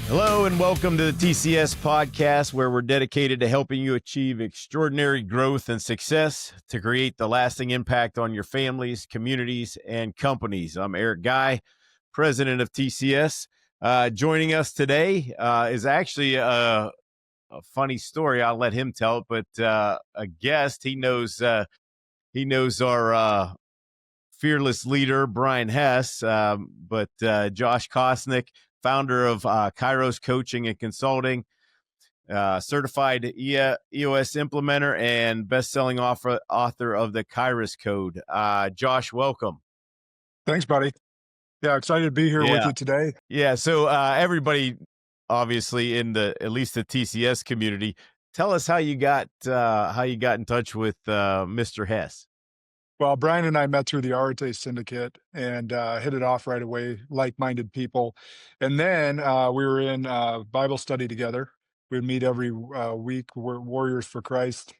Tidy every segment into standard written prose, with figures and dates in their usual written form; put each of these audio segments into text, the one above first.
Hello and welcome to the TCS podcast, where we're dedicated to helping you achieve extraordinary growth and success to create the lasting impact on your families, communities, and companies. I'm Eric Guy, president of TCS. Joining us today is actually a funny story. I'll let him tell it, but a guest. He knows our fearless leader, Brian Hess, but Josh Kosnick, founder of Kyros Coaching and Consulting, certified EOS implementer, and best-selling author of the Kyros Code. Josh, welcome. Thanks, buddy. Yeah, excited to be here with you today. Yeah, so everybody, obviously, in at least the TCS community, tell us how you got in touch with Mr. Hess. Well, Brian and I met through the Arte Syndicate and hit it off right away, like-minded people. And then we were in Bible study together. We'd meet every week, we're Warriors for Christ.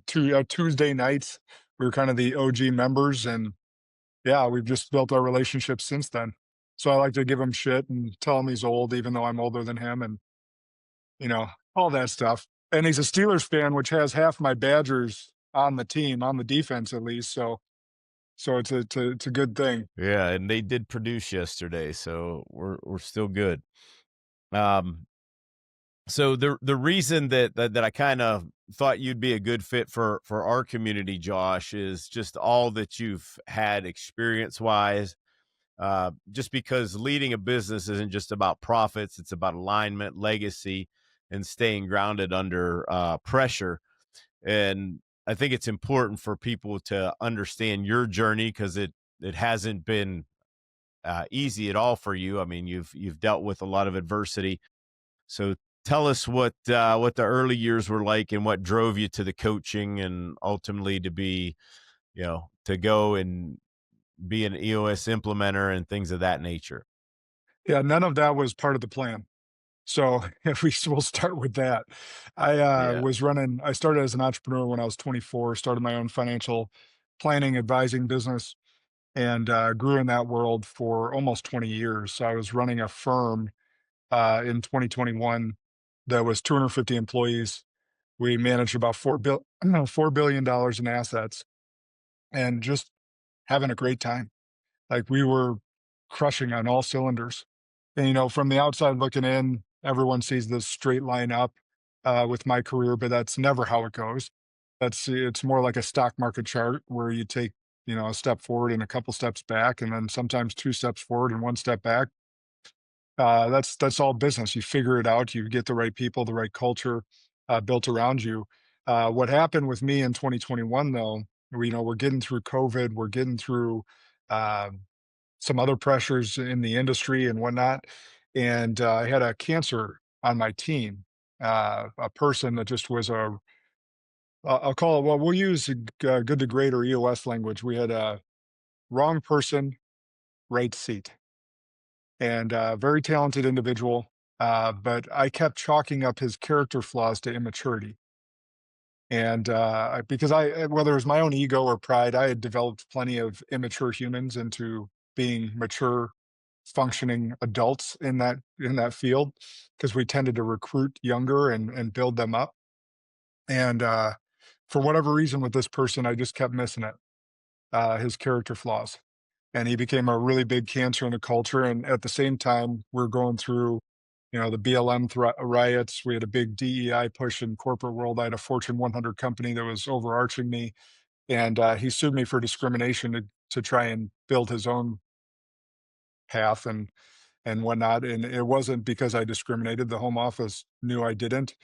Tuesday nights, we were kind of the OG members. And yeah, we've just built our relationship since then. So I like to give him shit and tell him he's old, even though I'm older than him, and, all that stuff. And he's a Steelers fan, which has half my Badgers on the team, on the defense at least. So it's a good thing. Yeah, and they did produce yesterday, so we're still good. So the reason that I kind of thought you'd be a good fit for our community, Josh, is just all that you've had experience-wise. Just because leading a business isn't just about profits, it's about alignment, legacy, and staying grounded under pressure. And I think it's important for people to understand your journey, because it hasn't been easy at all for you. I mean, you've dealt with a lot of adversity. So tell us what the early years were like and what drove you to the coaching and ultimately to be, to go and be an EOS implementer and things of that nature. Yeah, none of that was part of the plan. So if we'll start with that. I Yeah. I started as an entrepreneur when I was 24, started my own financial planning, advising business, and grew in that world for almost 20 years. So I was running a firm in 2021 that was 250 employees. We managed about $4 billion in assets, and just having a great time. Like, we were crushing on all cylinders. And, from the outside looking in, everyone sees this straight line up with my career, but that's never how it goes. It's more like a stock market chart where you take, a step forward and a couple steps back, and then sometimes two steps forward and one step back. That's all business. You figure it out. You get the right people, the right culture built around you. What happened with me in 2021, though, we're getting through COVID, we're getting through um, some other pressures in the industry and whatnot. And I had a cancer on my team, a person that just was I'll call it, well, we'll use good to great or EOS language. We had a wrong person, right seat, and a very talented individual. But I kept chalking up his character flaws to immaturity. And because whether it was my own ego or pride, I had developed plenty of immature humans into being mature, functioning adults in that field, because we tended to recruit younger and build them up. And for whatever reason with this person, I just kept missing it, his character flaws. And he became a really big cancer in the culture. And at the same time, we're going through, the BLM riots. We had a big DEI push in corporate world. I had a Fortune 100 company that was overarching me, and he sued me for discrimination to try and build his own path and whatnot. And it wasn't because I discriminated. The home office knew I didn't.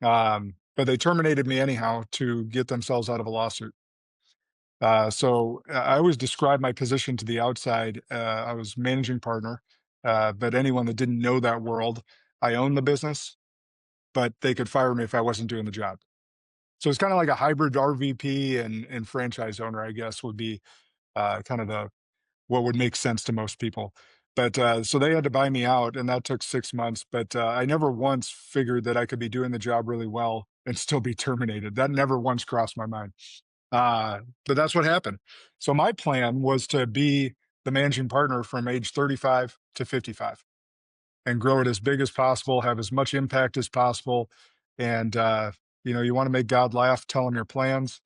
But they terminated me anyhow to get themselves out of a lawsuit. So I always describe my position to the outside. I was managing partner, but anyone that didn't know that world, I own the business, but they could fire me if I wasn't doing the job. So it's kind of like a hybrid RVP and franchise owner, I guess, would be kind of what would make sense to most people. But so they had to buy me out, and that took 6 months. But I never once figured that I could be doing the job really well and still be terminated. That never once crossed my mind. But that's what happened. So my plan was to be the managing partner from age 35 to 55. and grow it as big as possible, have as much impact as possible. And, you want to make God laugh, tell him your plans.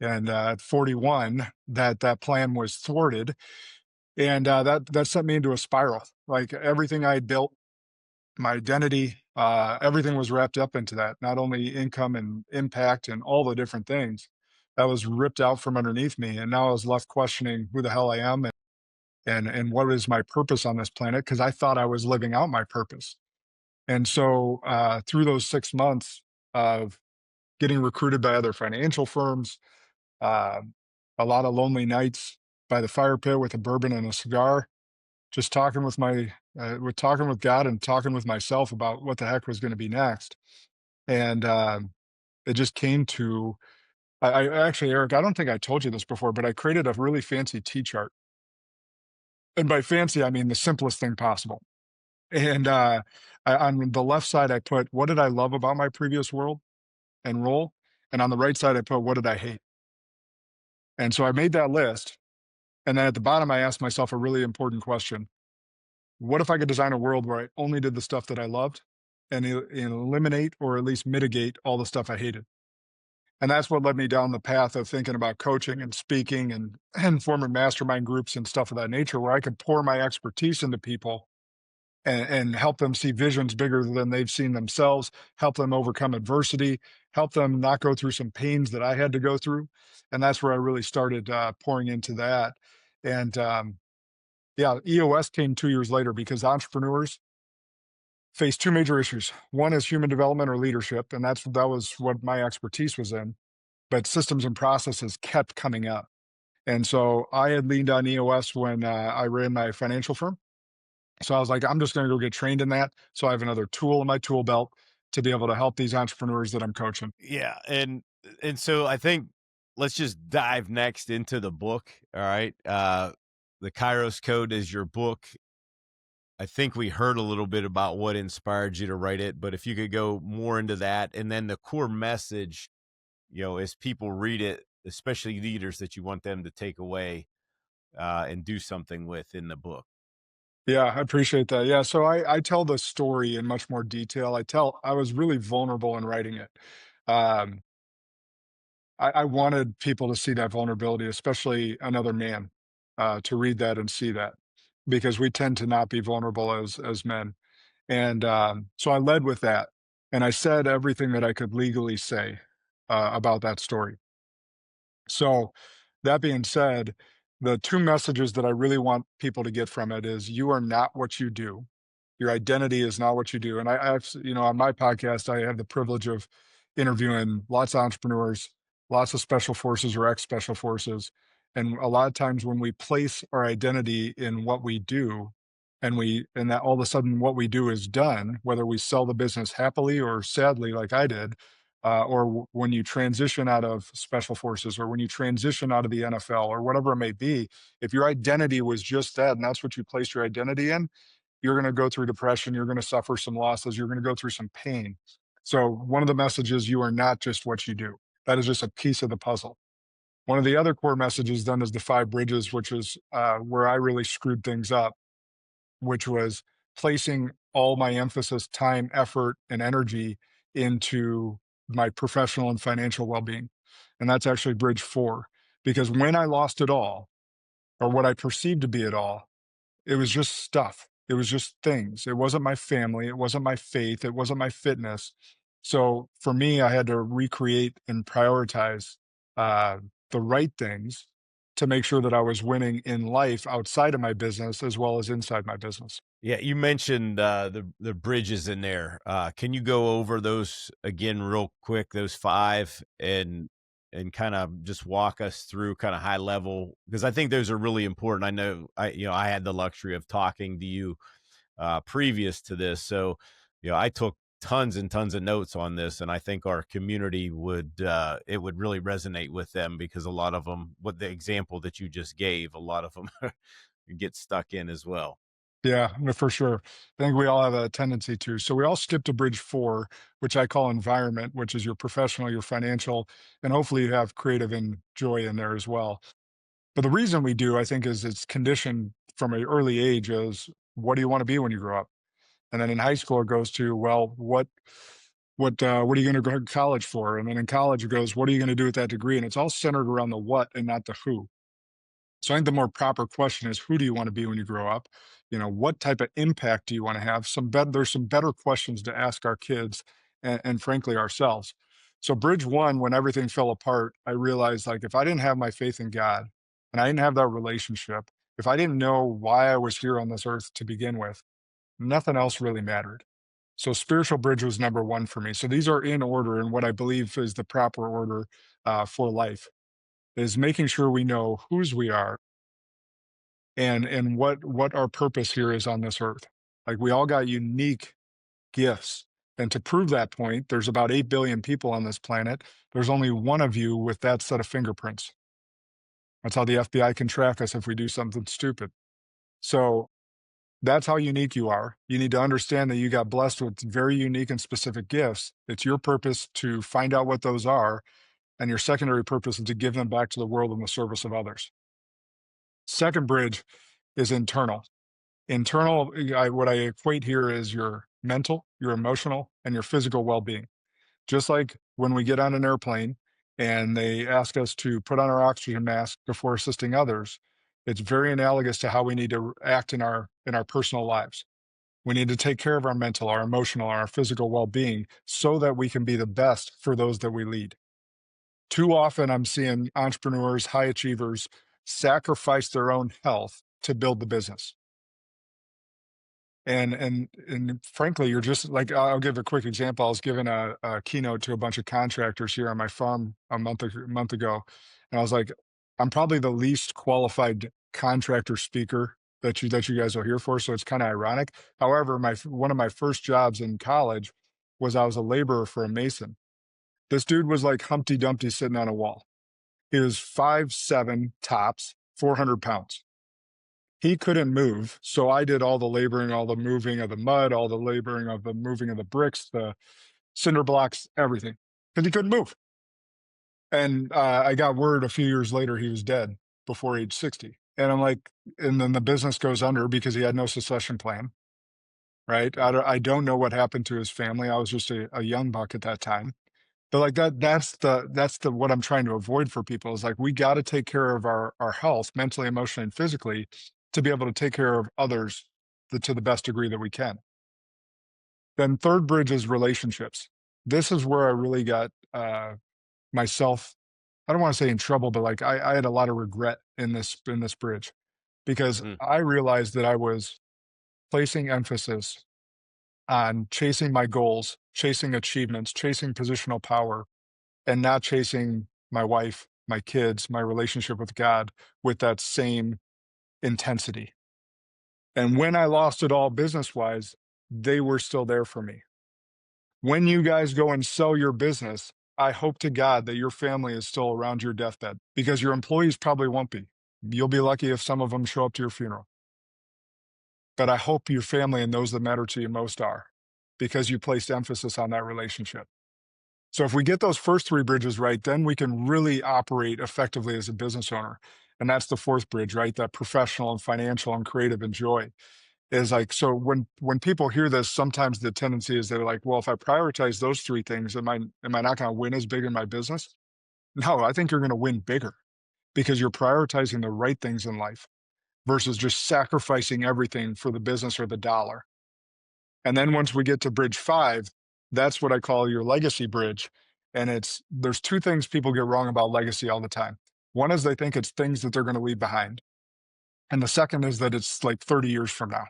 And at 41, that plan was thwarted. And that sent me into a spiral. Like everything I had built, my identity, everything was wrapped up into that, not only income and impact and all the different things that was ripped out from underneath me. And now I was left questioning who the hell I am and what is my purpose on this planet, because I thought I was living out my purpose. And so through those 6 months of getting recruited by other financial firms, uh, a lot of lonely nights by the fire pit with a bourbon and a cigar, just talking with with talking with God and talking with myself about what the heck was going to be next. And it just came to, I actually, Eric, I don't think I told you this before, but I created a really fancy T chart. And by fancy, I mean the simplest thing possible. And on the left side, I put, what did I love about my previous world and role? And on the right side, I put, what did I hate? And so I made that list. And then at the bottom, I asked myself a really important question. What if I could design a world where I only did the stuff that I loved and eliminate or at least mitigate all the stuff I hated? And that's what led me down the path of thinking about coaching and speaking and forming mastermind groups and stuff of that nature, where I could pour my expertise into people and help them see visions bigger than they've seen themselves, help them overcome adversity, help them not go through some pains that I had to go through. And that's where I really started pouring into that. And yeah, EOS came 2 years later because entrepreneurs face two major issues. One is human development or leadership, and that was what my expertise was in. But systems and processes kept coming up. And so I had leaned on EOS when I ran my financial firm. So I was like, I'm just going to go get trained in that. So I have another tool in my tool belt to be able to help these entrepreneurs that I'm coaching. Yeah, and so I think let's just dive next into the book. All right. The Kyros Code is your book. I think we heard a little bit about what inspired you to write it, but if you could go more into that, and then the core message, as people read it, especially leaders that you want them to take away and do something with in the book. Yeah, I appreciate that. Yeah. So I tell the story in much more detail. I was really vulnerable in writing it. Um, I wanted people to see that vulnerability, especially another man, to read that and see that, because we tend to not be vulnerable as men. And so I led with that, and I said everything that I could legally say about that story. So, that being said, the two messages that I really want people to get from it is you are not what you do. Your identity is not what you do. And on my podcast, I have the privilege of interviewing lots of entrepreneurs, lots of special forces or ex special forces. And a lot of times when we place our identity in what we do, and that all of a sudden what we do is done, whether we sell the business happily or sadly, like I did, when you transition out of special forces or when you transition out of the NFL or whatever it may be, if your identity was just that and that's what you placed your identity in, you're going to go through depression. You're going to suffer some losses. You're going to go through some pain. So, one of the messages, you are not just what you do. That is just a piece of the puzzle. One of the other core messages then is the five bridges, which is where I really screwed things up, which was placing all my emphasis, time, effort, and energy into my professional and financial well being. And that's actually bridge four. Because when I lost it all, or what I perceived to be it all, it was just stuff. It was just things. It wasn't my family. It wasn't my faith. It wasn't my fitness. So for me, I had to recreate and prioritize uh, the right things to make sure that I was winning in life outside of my business as well as inside my business. Yeah, you mentioned the bridges in there. Can you go over those again real quick? Those five, and kind of just walk us through kind of high level, because I think those are really important. I know I had the luxury of talking to you previous to this, so I took tons and tons of notes on this, and I think our community would it would really resonate with them, because a lot of them, what the example that you just gave, a lot of them get stuck in as well. Yeah, no, for sure. I think we all have a tendency to. So we all skipped to bridge four, which I call environment, which is your professional, your financial, and hopefully you have creative and joy in there as well. But the reason we do, I think, is it's conditioned from an early age is what do you want to be when you grow up? And then in high school, it goes to, well, what are you going to go to college for? And then in college, it goes, what are you going to do with that degree? And it's all centered around the what and not the who. So I think the more proper question is, who do you want to be when you grow up? What type of impact do you want to have? There's some better questions to ask our kids and frankly ourselves. So bridge one, when everything fell apart, I realized, like, if I didn't have my faith in God and I didn't have that relationship, if I didn't know why I was here on this earth to begin with, nothing else really mattered. So spiritual bridge was number one for me. So these are in order, and what I believe is the proper order for life is making sure we know whose we are and what our purpose here is on this earth. Like, we all got unique gifts. And to prove that point, there's about 8 billion people on this planet. There's only one of you with that set of fingerprints. That's how the FBI can track us if we do something stupid. So that's how unique you are. You need to understand that you got blessed with very unique and specific gifts. It's your purpose to find out what those are. And your secondary purpose is to give them back to the world in the service of others. Second bridge is internal. Internal, what I equate here is your mental, your emotional, and your physical well-being. Just like when we get on an airplane and they ask us to put on our oxygen mask before assisting others, it's very analogous to how we need to act in our personal lives. We need to take care of our mental, our emotional, our physical well-being so that we can be the best for those that we lead. Too often I'm seeing entrepreneurs, high achievers sacrifice their own health to build the business. And frankly, you're just like, I'll give a quick example. I was giving a keynote to a bunch of contractors here on my farm a month ago, and I was like, I'm probably the least qualified contractor speaker that you guys will hear for. So it's kind of ironic. However, one of my first jobs in college was I was a laborer for a mason. This dude was like Humpty Dumpty sitting on a wall. He was 5'7" tops, 400 pounds. He couldn't move, so I did all the laboring, all the moving of the mud, all the laboring of the moving of the bricks, the cinder blocks, everything, because he couldn't move. And I got word a few years later he was dead before age 60. And I'm like, and then the business goes under because he had no succession plan, right? I don't know what happened to his family. I was just a young buck at that time. But like that's the what I'm trying to avoid for people is, like, we got to take care of our health mentally, emotionally, and physically to be able to take care of others to the best degree that we can. Then third bridge is relationships. This is where I really got myself, I don't want to say in trouble, but like I had a lot of regret in this bridge because Mm. I realized that I was placing emphasis on chasing my goals, chasing achievements, chasing positional power, and not chasing my wife, my kids, my relationship with God with that same intensity. And when I lost it all business wise, they were still there for me. When you guys go and sell your business, I hope to God that your family is still around your deathbed, because your employees probably won't be. You'll be lucky if some of them show up to your funeral. But I hope your family and those that matter to you most are, because you placed emphasis on that relationship. So if we get those first three bridges right, then we can really operate effectively as a business owner. And that's the fourth bridge, right? That professional and financial and creative and joy is like, so when people hear this, sometimes the tendency is they're like, well, if I prioritize those three things, am I not going to win as big in my business? No, I think you're going to win bigger because you're prioritizing the right things in life versus just sacrificing everything for the business or the dollar. And then once we get to bridge five, that's what I call your legacy bridge. And there's two things people get wrong about legacy all the time. One is they think it's things that they're going to leave behind. And the second is that it's like 30 years from now.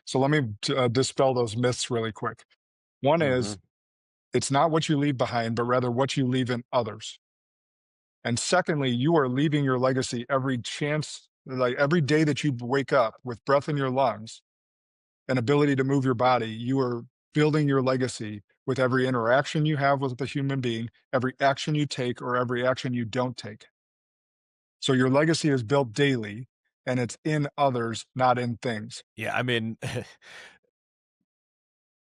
So let me dispel those myths really quick. One Mhm. is it's not what you leave behind, but rather what you leave in others. And secondly, you are leaving your legacy every chance, like every day that you wake up with breath in your lungs and ability to move your body, you are building your legacy with every interaction you have with a human being, every action you take, or every action you don't take. So your legacy is built daily and it's in others, not in things. Yeah, I mean,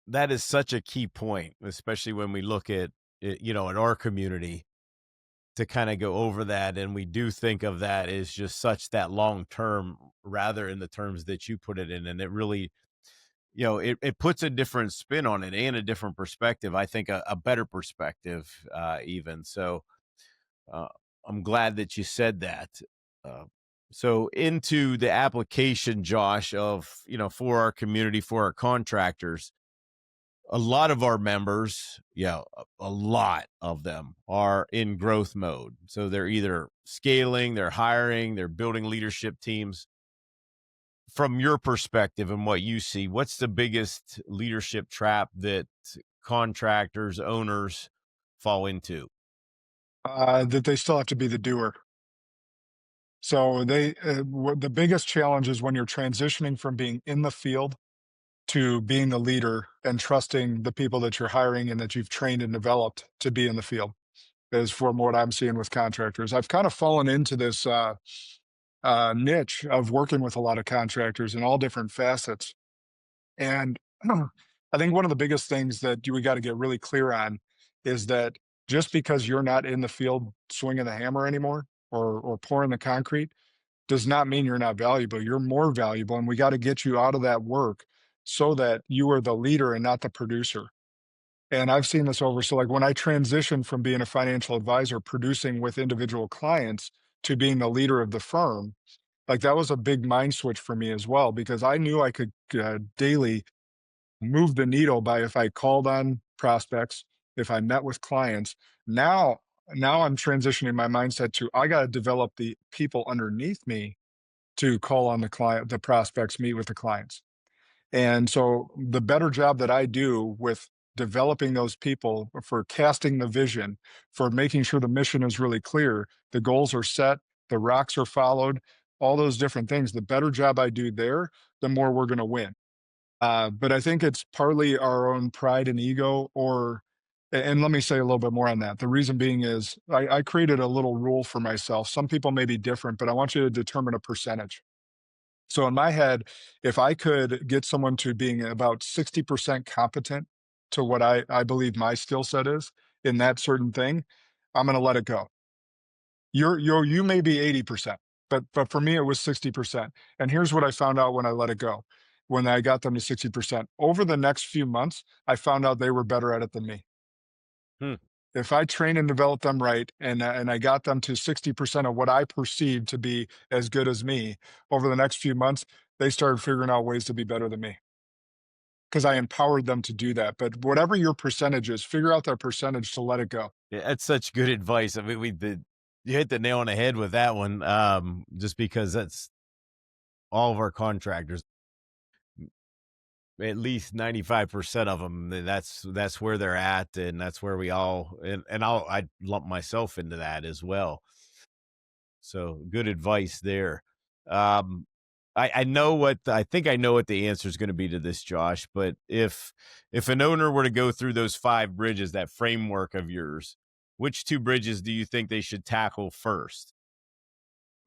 that is such a key point, especially when we look at it, in our community to kind of go over that. And we do think of that as just such that long term rather in the terms that you put it in. And it really, it puts a different spin on it and a different perspective. I think a better perspective, even. So uh, I'm glad that you said that. Uh, so into the application, Josh, of, for our community, for our contractors, a lot of our members, a lot of them are in growth mode. So they're either scaling, they're hiring, they're building leadership teams. From your perspective and what you see, what's the biggest leadership trap that contractors, owners fall into? That they still have to be the doer. So the biggest challenge is when you're transitioning from being in the field to being the leader and trusting the people that you're hiring and that you've trained and developed to be in the field. Is from what I'm seeing with contractors. I've kind of fallen into this niche of working with a lot of contractors in all different facets. And I think one of the biggest things that we got to get really clear on is that just because you're not in the field swinging the hammer anymore or pouring the concrete does not mean you're not valuable. You're more valuable, and we got to get you out of that work so that you are the leader and not the producer. And I've seen this over. So, like when I transitioned from being a financial advisor, producing with individual clients to being the leader of the firm, like that was a big mind switch for me as well, because I knew I could daily move the needle by if I called on prospects, if I met with clients. Now, now I'm transitioning my mindset to I got to develop the people underneath me to call on the client, the prospects, meet with the clients. And so the better job that I do with developing those people for casting the vision, for making sure the mission is really clear, the goals are set, the rocks are followed, all those different things, the better job I do there, the more we're going to win. But I think it's partly our own pride and ego, and let me say a little bit more on that. The reason being is I created a little rule for myself. Some people may be different, but I want you to determine a percentage. So in my head, if I could get someone to being about 60% competent to what I believe my skill set is in that certain thing, I'm going to let it go. You may be 80%, but for me, it was 60%. And here's what I found out when I let it go. When I got them to 60%, over the next few months, I found out they were better at it than me. Hmm. If I train and develop them right, and I got them to 60% of what I perceived to be as good as me, over the next few months, they started figuring out ways to be better than me because I empowered them to do that. But whatever your percentage is, figure out that percentage to let it go. Yeah, that's such good advice. I mean, you hit the nail on the head with that one. Just because that's all of our contractors, at least 95% of them. That's where they're at, and that's where we all, and I lump myself into that as well. So good advice there. Um, I think I know what the answer is going to be to this, Josh. But if an owner were to go through those 5 bridges, that framework of yours, which 2 bridges do you think they should tackle first?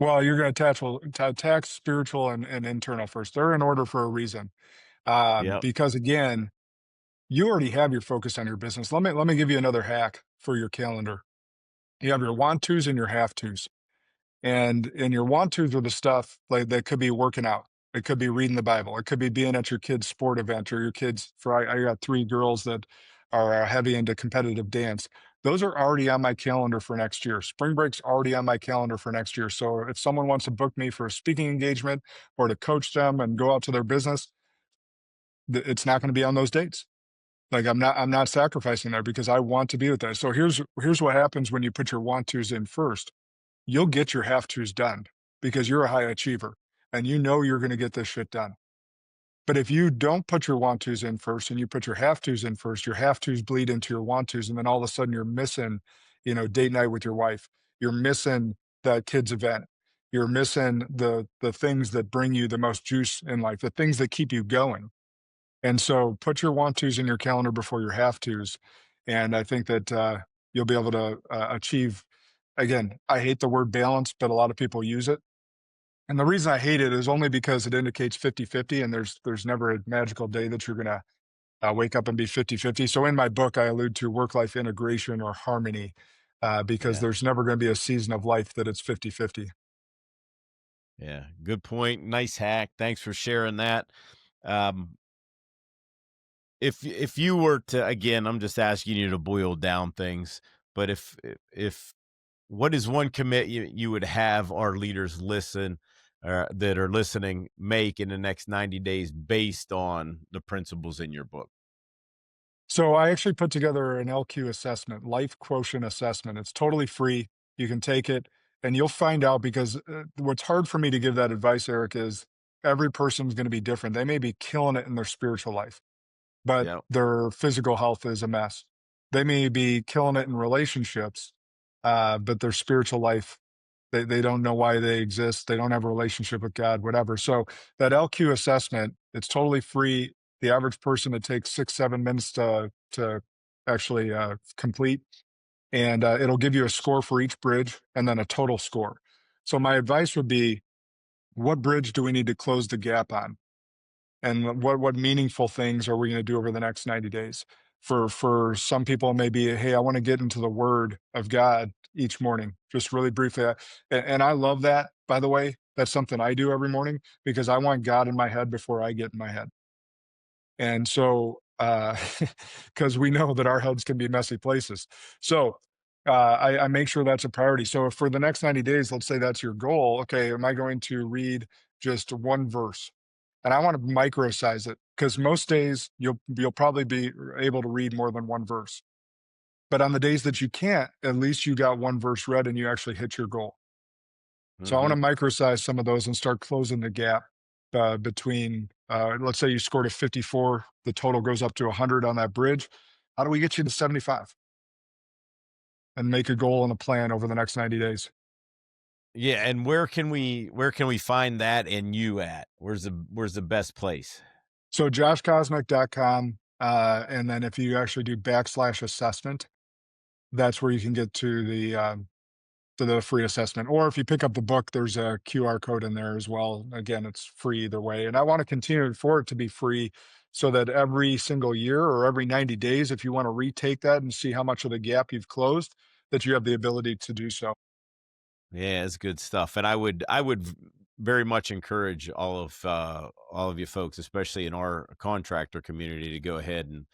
Well, you're going to tax spiritual and internal first. They're in order for a reason. Yep. Because again, you already have your focus on your business. Let me give you another hack for your calendar. You have your want tos and your have tos. And your want tos are the stuff like that could be working out. It could be reading the Bible. It could be being at your kid's sport event or your kids. I got 3 girls that are heavy into competitive dance. Those are already on my calendar for next year. Spring break's already on my calendar for next year. So if someone wants to book me for a speaking engagement or to coach them and go out to their business, it's not going to be on those dates. Like I'm not sacrificing there because I want to be with that. So here's what happens when you put your want tos in first. You'll get your have tos done because you're a high achiever and you know you're going to get this shit done. But if you don't put your want tos in first and you put your have tos in first, your have tos bleed into your want tos. And then all of a sudden you're missing, date night with your wife. You're missing that kid's event. You're missing the things that bring you the most juice in life, the things that keep you going. And so put your want tos in your calendar before your have tos. And I think that you'll be able to achieve. Again, I hate the word balance, but a lot of people use it. And the reason I hate it is only because it indicates 50-50, and there's never a magical day that you're going to wake up and be 50-50. So in my book, I allude to work-life integration or harmony because Yeah. there's never going to be a season of life that it's 50-50. Yeah. Good point. Nice hack. Thanks for sharing that. Um, if you were to, again, I'm just asking you to boil down things, but if what is one commit you would have our leaders listen that are listening make in the next 90 days based on the principles in your book? So I actually put together an LQ assessment, life quotient assessment. It's totally free. You can take it and you'll find out because what's hard for me to give that advice, Eric, is every person's going to be different. They may be killing it in their spiritual life, but Yeah. their physical health is a mess. They may be killing it in relationships, but their spiritual life, they don't know why they exist. They don't have a relationship with God, whatever. So that LQ assessment, it's totally free. The average person, it takes 6, 7 minutes to actually complete, and it'll give you a score for each bridge and then a total score. So my advice would be, what bridge do we need to close the gap on? And what meaningful things are we going to do over the next 90 days? For some people, maybe, hey, I want to get into the Word of God each morning, just really briefly. And I love that, by the way. That's something I do every morning because I want God in my head before I get in my head. And so, because we know that our heads can be messy places. So, I make sure that's a priority. So, if for the next 90 days, let's say that's your goal, okay, am I going to read just one verse? And I want to micro-size it because most days you'll probably be able to read more than one verse. But on the days that you can't, at least you got one verse read and you actually hit your goal. So I want Hmm. to micro-size some of those and start closing the gap between, let's say you scored a 54, the total goes up to 100 on that bridge. How do we get you to 75 and make a goal and a plan over the next 90 days? Yeah, and where can we find that and you at? Where's the best place? So joshkosnick.com. And then if you actually do /assessment, that's where you can get to the free assessment. Or if you pick up the book, there's a QR code in there as well. Again, it's free either way. And I want to continue for it to be free so that every single year or every 90 days, if you want to retake that and see how much of the gap you've closed, that you have the ability to do so. Yeah, it's good stuff, and I would very much encourage all of you folks, especially in our contractor community, to go ahead and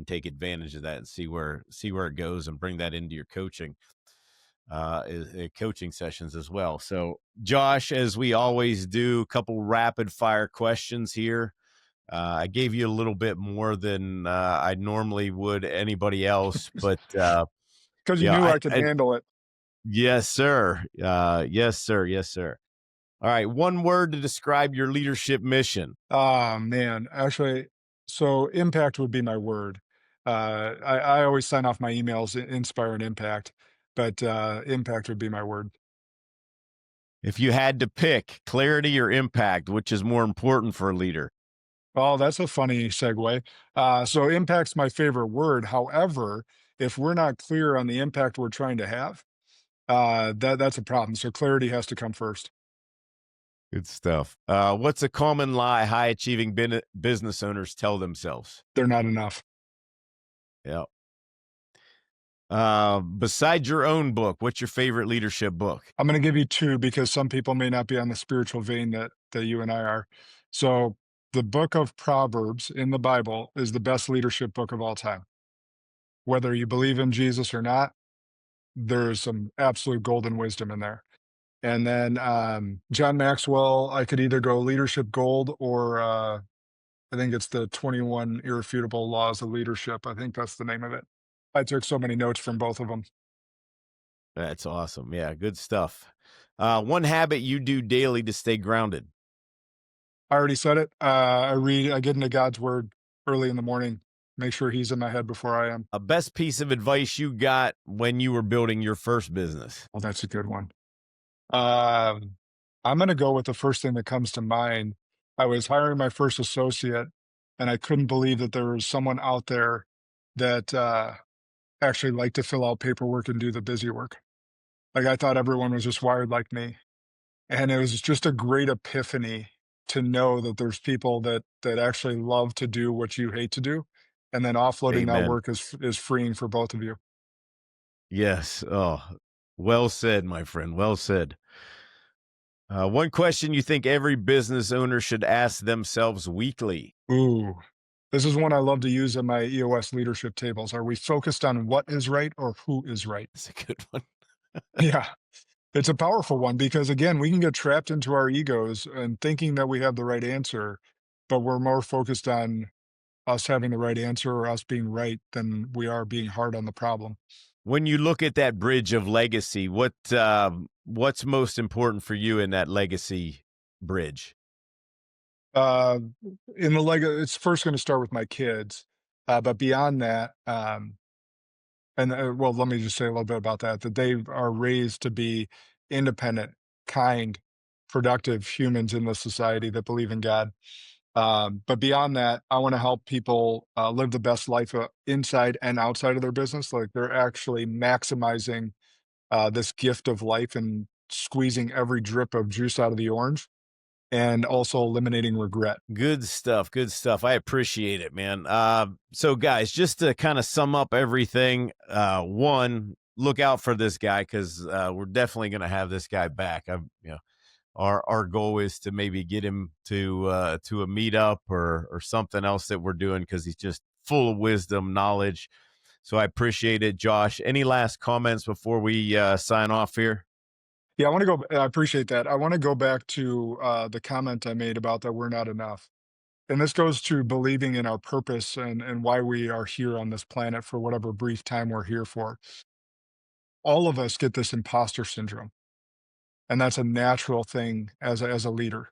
take advantage of that and see where it goes and bring that into your coaching sessions as well. So, Josh, as we always do, a couple rapid fire questions here. I gave you a little bit more than I normally would anybody else, but Because you yeah, knew I, I could I handle it. yes, sir. Yes, sir. Yes, sir. All right. One word to describe your leadership mission. Oh man, actually, so impact would be my word. I always sign off my emails inspire and impact, but impact would be my word. If you had to pick clarity or impact, which is more important for a leader? Oh, that's a funny segue. So impact's my favorite word. However, if we're not clear on the impact we're trying to have, that's a problem. So clarity has to come first. Good stuff. What's a common lie high achieving business owners tell themselves? They're not enough. Yeah. Besides your own book, what's your favorite leadership book? I'm going to give you two because some people may not be on the spiritual vein that you and I are. So the book of Proverbs in the Bible is the best leadership book of all time. Whether you believe in Jesus or not, there's some absolute golden wisdom in there. And then John Maxwell, I could either go leadership gold or I think it's the 21 irrefutable laws of leadership. I think that's the name of it. I took so many notes from both of them. That's awesome. Yeah, good stuff. One habit you do daily to stay grounded. I already said it. I get into God's word early in the morning, make sure he's in my head before I am. A best piece of advice you got when you were building your first business. Well, that's a good one. Um, I'm going to go with the first thing that comes to mind. I was hiring my first associate, and I couldn't believe that there was someone out there that actually liked to fill out paperwork and do the busy work. Like I thought everyone was just wired like me. And it was just a great epiphany to know that there's people that actually love to do what you hate to do, and then offloading that Amen. work is freeing for both of you. Yes. Oh, well said, my friend. Well said. One question you think every business owner should ask themselves weekly. Ooh. This is one I love to use in my EOS leadership tables. Are we focused on what is right or who is right? That's a good one. Yeah, it's a powerful one because, again, we can get trapped into our egos and thinking that we have the right answer, but we're more focused on us having the right answer or us being right than we are being hard on the problem. When you look at that bridge of legacy, what's most important for you in that legacy bridge? Uh, in the Lego, it's first going to start with my kids, but beyond that, and well, let me just say a little bit about that. That they are raised to be independent, kind, productive humans in the society that believe in God. But beyond that, I want to help people live the best life inside and outside of their business. Like they're actually maximizing this gift of life and squeezing every drip of juice out of the orange and also eliminating regret. Good stuff. Good stuff. I appreciate it, man. So guys, just to kind of sum up everything, one, look out for this guy because we're definitely going to have this guy back. Our goal is to maybe get him to a meetup or something else that we're doing because he's just full of wisdom, knowledge. So I appreciate it, Josh. Any last comments before we sign off here? Yeah, I want to go. I appreciate that. I want to go back to the comment I made about that we're not enough. And this goes to believing in our purpose and why we are here on this planet for whatever brief time we're here for. All of us get this imposter syndrome, and that's a natural thing as a leader.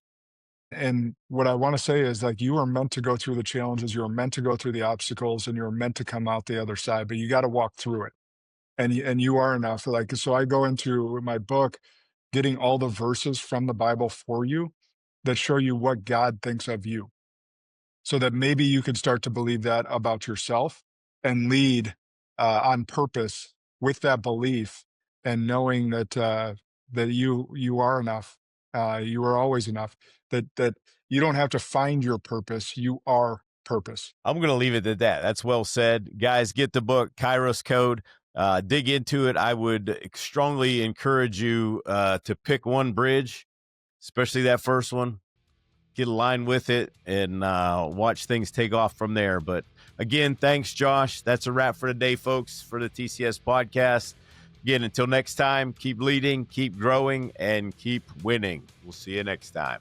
And what I want to say is like you are meant to go through the challenges, you are meant to go through the obstacles, and you're meant to come out the other side, but you got to walk through it. And you are enough. Like so I go into my book getting all the verses from the Bible for you that show you what God thinks of you so that maybe you could start to believe that about yourself and lead on purpose with that belief and knowing that that you are enough. You are always enough. That you don't have to find your purpose. You are purpose. I'm going to leave it at that. That's well said. Guys, get the book, Kyros Code. Dig into it. I would strongly encourage you to pick one bridge, especially that first one. Get aligned with it and watch things take off from there. But again, thanks, Josh. That's a wrap for today, folks, for the TCS podcast. Again, until next time, keep leading, keep growing, and keep winning. We'll see you next time.